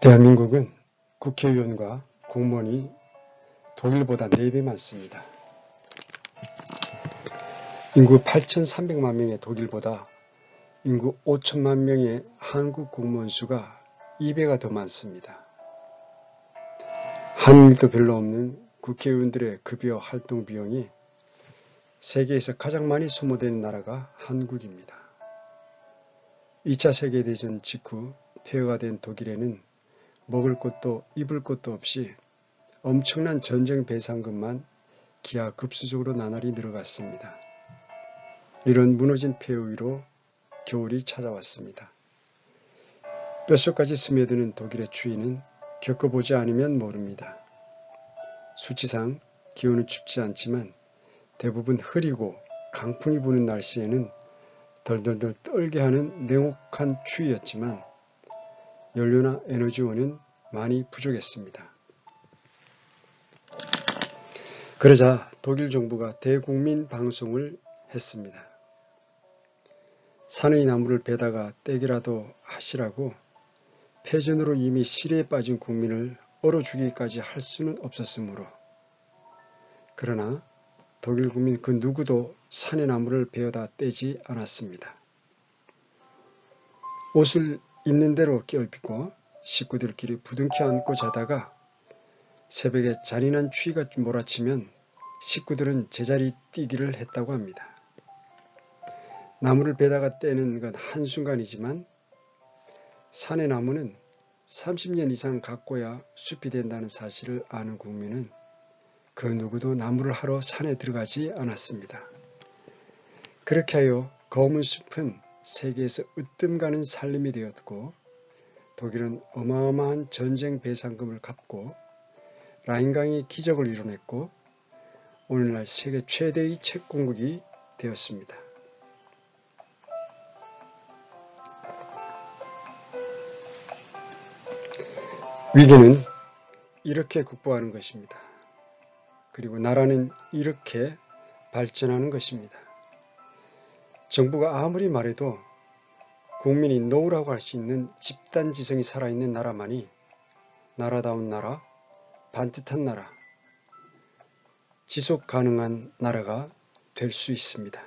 대한민국은 국회의원과 공무원이 독일보다 4배 많습니다. 인구 8,300만 명의 독일보다 인구 5천만 명의 한국 공무원 수가 2배가 더 많습니다. 하는 일도 별로 없는 국회의원들의 급여 활동 비용이 세계에서 가장 많이 소모되는 나라가 한국입니다. 2차 세계대전 직후 폐허가 된 독일에는 먹을 것도 입을 것도 없이 엄청난 전쟁 배상금만 기하급수적으로 나날이 늘어갔습니다. 이런 무너진 폐허 위로 겨울이 찾아왔습니다. 뼛속까지 스며드는 독일의 추위는 겪어보지 않으면 모릅니다. 수치상 기온은 춥지 않지만 대부분 흐리고 강풍이 부는 날씨에는 덜덜덜 떨게 하는 냉혹한 추위였지만 연료나 에너지원은 많이 부족했습니다. 그러자 독일 정부가 대국민 방송을 했습니다. 산의 나무를 베다가 떼기라도 하시라고 패전으로 이미 시리에 빠진 국민을 얼어 죽이기까지 할 수는 없었으므로, 그러나 독일 국민 그 누구도 산의 나무를 베어다 떼지 않았습니다. 옷을 있는 대로 껴입고 식구들끼리 부둥켜 안고 자다가 새벽에 잔인한 추위가 몰아치면 식구들은 제자리 뛰기를 했다고 합니다. 나무를 베다가 떼는 건 한순간이지만 산의 나무는 30년 이상 갖고야 숲이 된다는 사실을 아는 국민은 그 누구도 나무를 하러 산에 들어가지 않았습니다. 그렇게 하여 검은 숲은 세계에서 으뜸 가는 살림이 되었고, 독일은 어마어마한 전쟁 배상금을 갚고 라인강의 기적을 이뤄냈고 오늘날 세계 최대의 채권국이 되었습니다. 위기는 이렇게 극복하는 것입니다. 그리고 나라는 이렇게 발전하는 것입니다. 정부가 아무리 말해도 국민이 노라고 할 수 있는 집단지성이 살아있는 나라만이 나라다운 나라, 반듯한 나라, 지속 가능한 나라가 될 수 있습니다.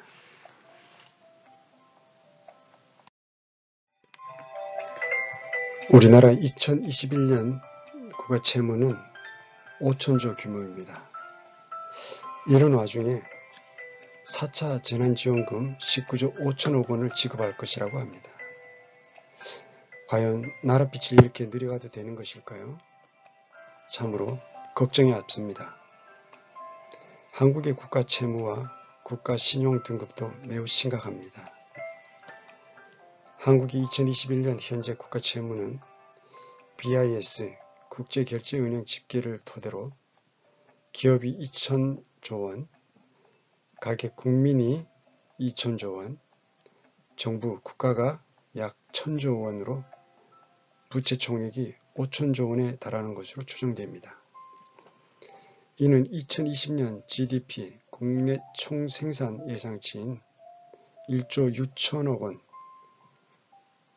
우리나라 2021년 국가채무는 5천조 규모입니다. 이런 와중에 4차 재난지원금 19조 5천억 원을 지급할 것이라고 합니다. 과연 나랏빛을 이렇게 늘려가도 되는 것일까요? 참으로 걱정이 앞섭니다. 한국의 국가채무와 국가신용등급도 매우 심각합니다. 한국이 2021년 현재 국가채무는 BIS 국제결제은행 집계를 토대로 기업이 2천조 원, 가계 국민이 2천조 원, 정부 국가가 약 1,000조 원으로 부채 총액이 5천조 원에 달하는 것으로 추정됩니다. 이는 2020년 GDP 국내 총생산 예상치인 1조 6천억 원,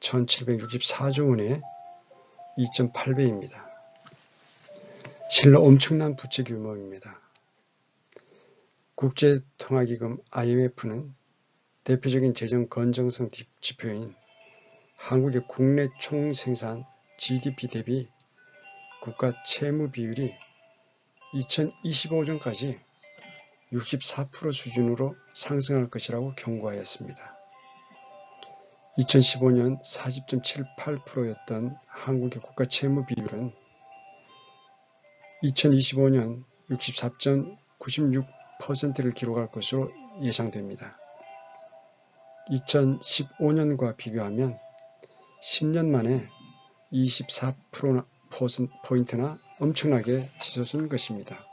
1,764조 원의 2.8배입니다. 실로 엄청난 부채 규모입니다. 국제통화기금 IMF는 대표적인 재정 건전성 지표인 한국의 국내 총생산 GDP 대비 국가 채무 비율이 2025년까지 64% 수준으로 상승할 것이라고 경고하였습니다. 2015년 40.78%였던 한국의 국가 채무 비율은 2025년 64.96%를 기록할 것으로 예상됩니다. 2015년과 비교하면 10년 만에 24%포인트나 엄청나게 치솟은 것입니다.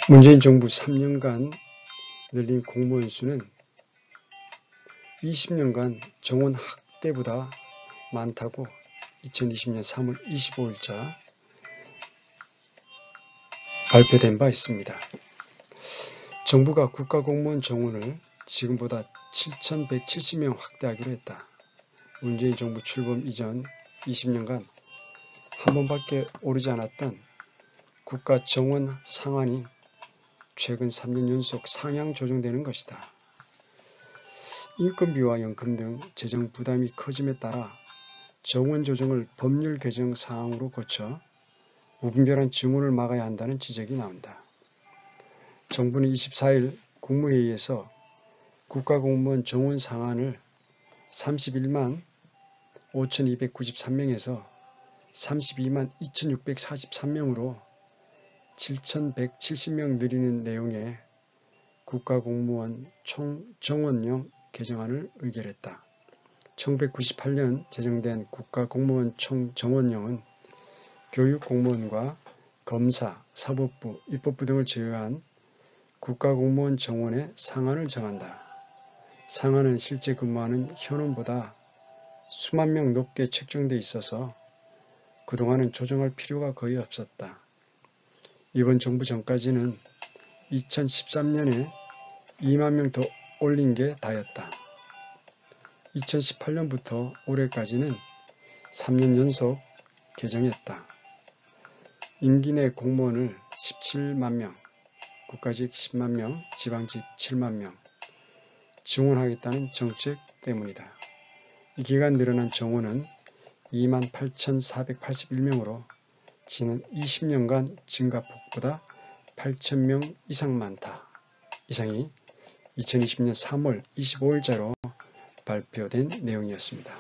문재인 정부 3년간 늘린 공무원 수는 20년간 정원 학대보다 많다고 2020년 3월 25일자 발표된 바 있습니다. 정부가 국가공무원 정원을 지금보다 7,170명 확대하기로 했다. 문재인 정부 출범 이전 20년간 한 번밖에 오르지 않았던 국가 정원 상한이 최근 3년 연속 상향 조정되는 것이다. 인건비와 연금 등 재정 부담이 커짐에 따라 정원 조정을 법률 개정 사항으로 고쳐 무분별한 증원을 막아야 한다는 지적이 나온다. 정부는 24일 국무회의에서 국가공무원 정원 상한을 31만 5,293명에서 32만 2,643명으로 7,170명 늘리는 내용의 국가공무원 총정원령 개정안을 의결했다. 1998년 제정된 국가공무원 총정원령은 교육공무원과 검사, 사법부, 입법부 등을 제외한 국가공무원 정원의 상한을 정한다. 상한은 실제 근무하는 현원보다 수만 명 높게 책정돼 있어서 그동안은 조정할 필요가 거의 없었다. 이번 정부 전까지는 2013년에 2만 명 더 올린 게 다였다. 2018년부터 올해까지는 3년 연속 개정했다. 임기 내 공무원을 17만 명, 국가직 10만 명, 지방직 7만 명 증원하겠다는 정책 때문이다. 이 기간 늘어난 정원은 28,481명으로 지난 20년간 증가폭보다 8,000명 이상이 2020년 3월 25일자로 발표된 내용이었습니다.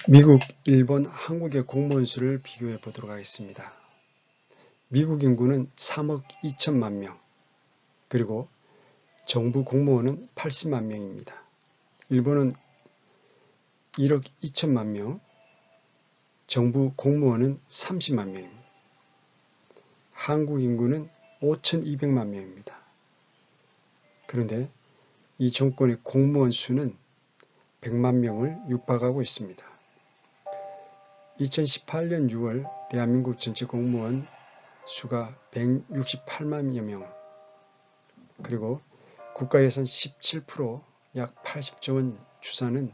미국, 일본, 한국의 공무원 수를 비교해 보도록 하겠습니다. 미국 인구는 3억 2천만 명, 그리고 정부 공무원은 80만 명입니다. 일본은 1억 2천만 명, 정부 공무원은 30만 명입니다. 한국 인구는 5,200만 명입니다. 그런데 이 정권의 공무원 수는 100만 명을 육박하고 있습니다. 2018년 6월 대한민국 전체 공무원 수가 168만여 명, 그리고 국가예산 17%, 약 80조 원 추산은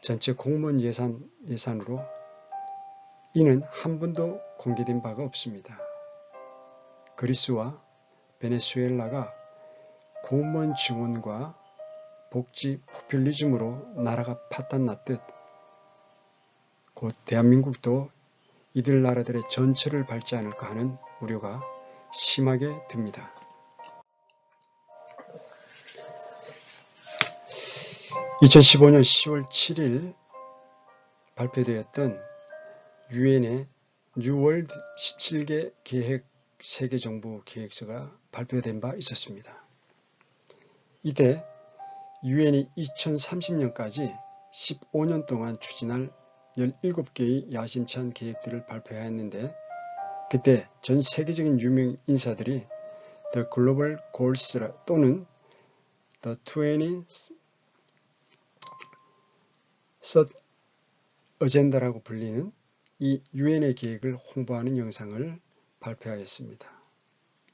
전체 공무원 예산으로 이는 한 번도 공개된 바가 없습니다. 그리스와 베네수엘라가 공무원 증원과 복지 포퓰리즘으로 나라가 파탄났듯 곧 대한민국도 이들 나라들의 전철을 밟지 않을까 하는 우려가 심하게 듭니다. (2015년 10월 7일) 발표되었던 유엔의 뉴월드 17개 계획 세계정부 계획서가 발표된 바 있었습니다. 이때 유엔이 2030년까지 15년 동안 추진할 17개의 야심찬 계획들을 발표하였는데, 그때 전 세계적인 유명 인사들이 The Global Goals 또는 The 2030 어젠다라고 불리는 이 유엔의 계획을 홍보하는 영상을 발표하였습니다.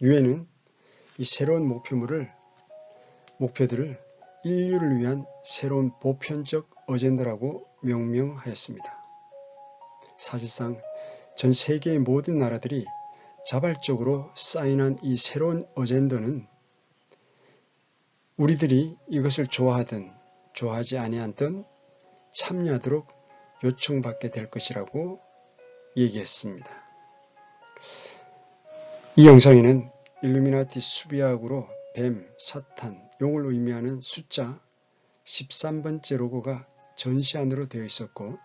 유엔은 이 새로운 목표들을 인류를 위한 새로운 보편적 어젠다라고 명명하였습니다. 사실상 전 세계의 모든 나라들이 자발적으로 사인한 이 새로운 어젠다는 우리들이 이것을 좋아하든 좋아하지 아니하든 참여하도록 요청받게 될 것이라고 얘기했습니다. 이 영상에는 일루미나티 수비학으로 뱀, 사탄, 용을 의미하는 숫자 13번째 로고가 전시안으로 되어 있었고,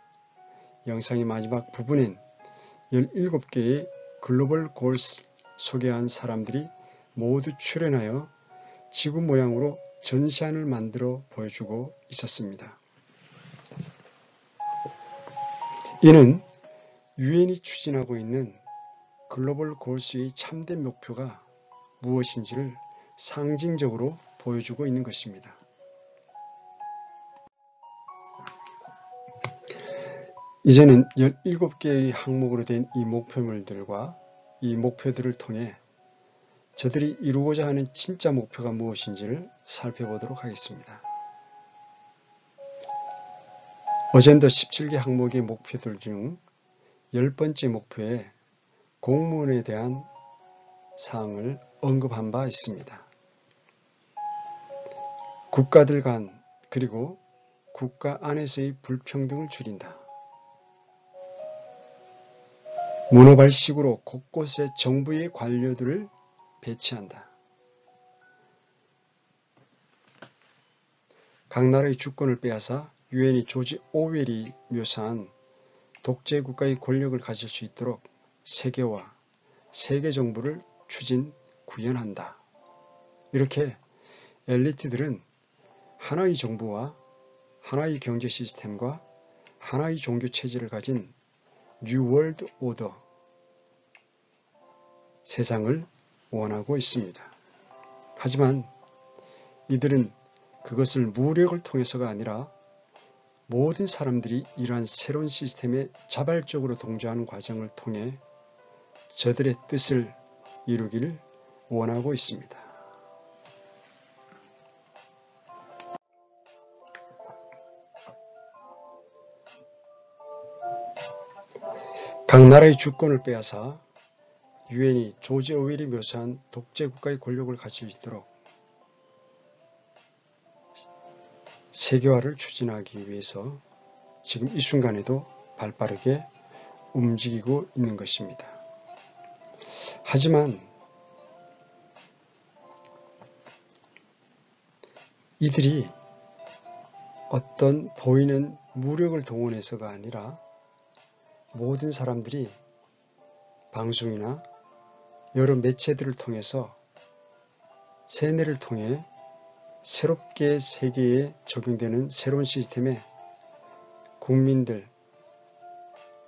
영상의 마지막 부분엔 17개의 글로벌 골스 소개한 사람들이 모두 출연하여 지구 모양으로 전시안을 만들어 보여주고 있었습니다. 이는 유엔이 추진하고 있는 글로벌 골스의 참된 목표가 무엇인지를 상징적으로 보여주고 있는 것입니다. 이제는 17개의 항목으로 된 이 목표물들과 이 목표들을 통해 저들이 이루고자 하는 진짜 목표가 무엇인지를 살펴보도록 하겠습니다. 어젠더 17개 항목의 목표들 중 10번째 목표에 공무원에 대한 사항을 언급한 바 있습니다. 국가들 간 그리고 국가 안에서의 불평등을 줄인다. 문어발식으로 곳곳에 정부의 관료들을 배치한다. 각 나라의 주권을 빼앗아 유엔이 조지 오웰이 묘사한 독재국가의 권력을 가질 수 있도록 세계화, 세계정부를 추진, 구현한다. 이렇게 엘리트들은 하나의 정부와 하나의 경제 시스템과 하나의 종교 체제를 가진 뉴 월드 오더, 세상을 원하고 있습니다. 하지만 이들은 그것을 무력을 통해서가 아니라 모든 사람들이 이러한 새로운 시스템에 자발적으로 동조하는 과정을 통해 저들의 뜻을 이루기를 원하고 있습니다. 각 나라의 주권을 빼앗아 유엔이 조지 오웰이 묘사한 독재국가의 권력을 가질 수 있도록 세계화를 추진하기 위해서 지금 이 순간에도 발빠르게 움직이고 있는 것입니다. 하지만 이들이 어떤 보이는 무력을 동원해서가 아니라 모든 사람들이 방송이나 여러 매체들을 통해서 세뇌를 통해 새롭게 세계에 적용되는 새로운 시스템에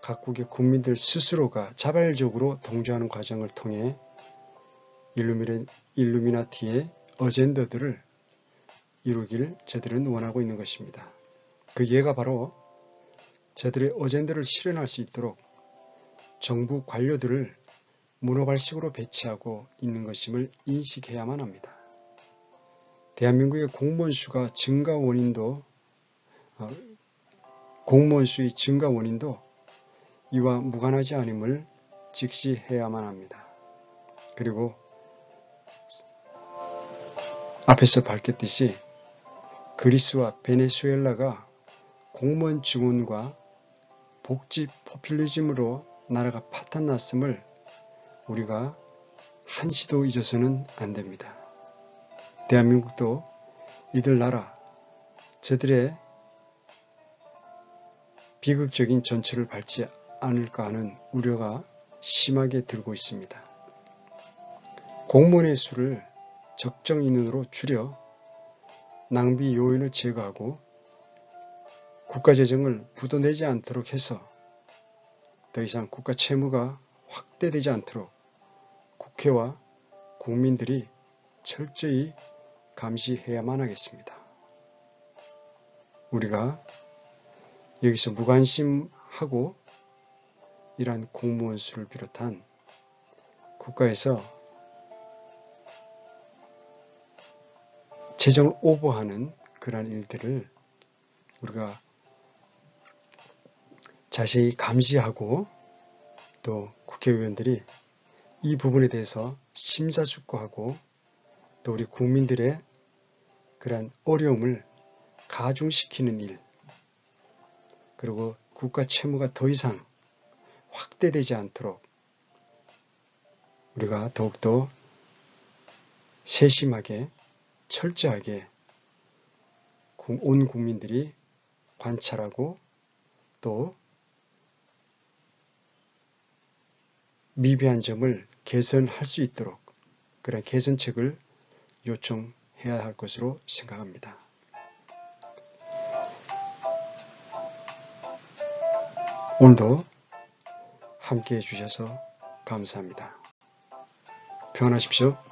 각국의 국민들 스스로가 자발적으로 동조하는 과정을 통해 일루미나티의 어젠더들을 이루기를 저들은 원하고 있는 것입니다. 그 예가 바로 저들의 어젠더를 실현할 수 있도록 정부 관료들을 문어발식으로 배치하고 있는 것임을 인식해야만 합니다. 대한민국의 공무원 수의 증가 원인도 이와 무관하지 않음을 직시해야만 합니다. 그리고 앞에서 밝혔듯이 그리스와 베네수엘라가 공무원 증원과 복지 포퓰리즘으로 나라가 파탄났음을 우리가 한시도 잊어서는 안 됩니다. 대한민국도 이들 나라, 저들의 비극적인 전철을 밟지 않을까 하는 우려가 심하게 들고 있습니다. 공무원의 수를 적정 인원으로 줄여 낭비 요인을 제거하고 국가재정을 부도내지 않도록 해서 더 이상 국가 채무가 확대되지 않도록 국회와 국민들이 철저히 감시해야만 하겠습니다. 우리가 여기서 무관심하고 이러한 공무원 수를 비롯한 국가에서 재정을 오버하는 그러한 일들을 우리가 자세히 감시하고 또 국회의원들이 이 부분에 대해서 심사숙고하고 또 우리 국민들의 그러한 어려움을 가중시키는 일, 그리고 국가 채무가 더 이상 확대되지 않도록 우리가 더욱더 세심하게 철저하게 온 국민들이 관찰하고 또 미비한 점을 개선할 수 있도록 그런 개선책을 요청해야 할 것으로 생각합니다. 오늘도 함께해 주셔서 감사합니다. 평안하십시오.